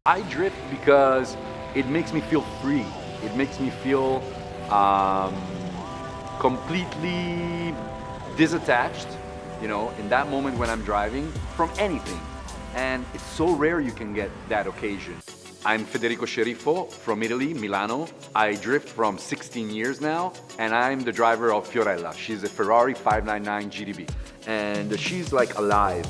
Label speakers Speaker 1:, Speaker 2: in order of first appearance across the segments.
Speaker 1: I drift because it makes me feel free. It makes me feel completely disattached, in that moment when I'm driving from anything. And it's so rare you can get that occasion. I'm Federico Sceriffo from Italy, Milano. I drift from 16 years now, and I'm the driver of Fiorella. She's a Ferrari 599 GTB, and she's like alive.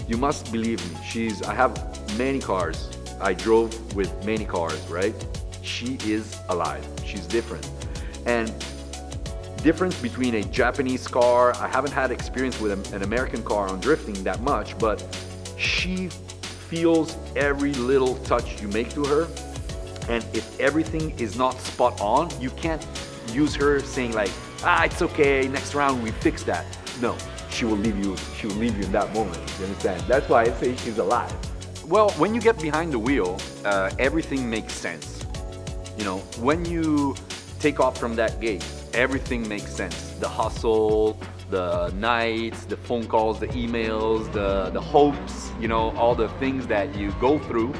Speaker 1: You must believe me. I have many cars. I drove with many cars, right? She is alive. She's different. And difference between a Japanese car, I haven't had experience with an American car on drifting that much, but she feels every little touch you make to her. And if everything is not spot on, you can't use her saying like, it's okay, next round we fix that. No, she will leave you in that moment, you understand? That's why I say she's alive. Well, when you get behind the wheel, everything makes sense. When you take off from that gate, everything makes sense. The hustle, the nights, the phone calls, the emails, the hopes, all the things that you go through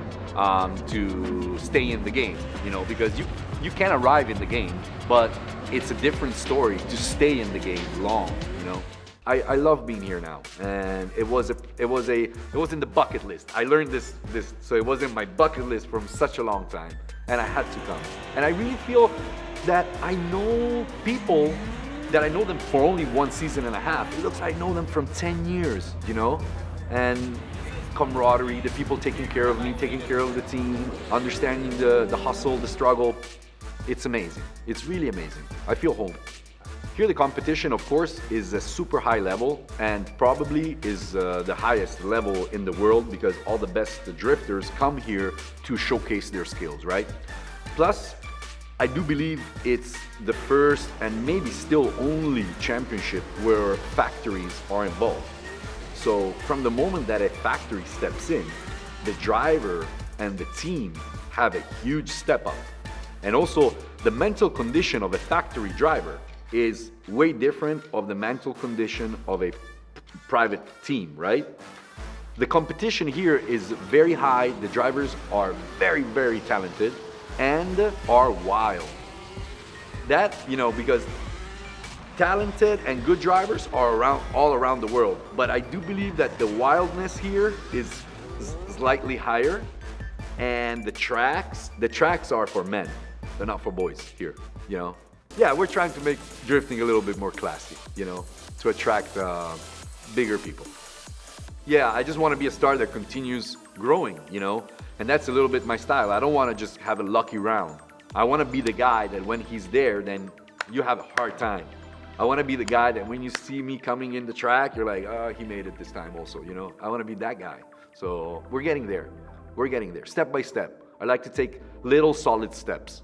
Speaker 1: to stay in the game, because you can arrive in the game, but it's a different story to stay in the game long, I love being here now, and it was in the bucket list. I learned this, so it was in my bucket list from such a long time, and I had to come. And I really feel that I know people that I know them for only 1 season and a half. It looks like I know them from 10 years, and camaraderie, the people taking care of me, taking care of the team, understanding the hustle, the struggle. It's amazing. It's really amazing. I feel home. Here the competition, of course, is a super high level, and probably is the highest level in the world, because all the best drifters come here to showcase their skills, right? Plus, I do believe it's the first and maybe still only championship where factories are involved. So from the moment that a factory steps in, the driver and the team have a huge step up. And also, the mental condition of a factory driver is way different of the mental condition of a private team, right? The competition here is very high. The drivers are very, very talented and are wild. That, because talented and good drivers are all around the world. But I do believe that the wildness here is slightly higher. And the tracks are for men. They're not for boys here, Yeah, we're trying to make drifting a little bit more classy, to attract bigger people. Yeah, I just want to be a star that continues growing, and that's a little bit my style. I don't want to just have a lucky round. I want to be the guy that when he's there, then you have a hard time. I want to be the guy that when you see me coming in the track, you're like, he made it this time also, I want to be that guy. So we're getting there. We're getting there, step by step. I like to take little solid steps.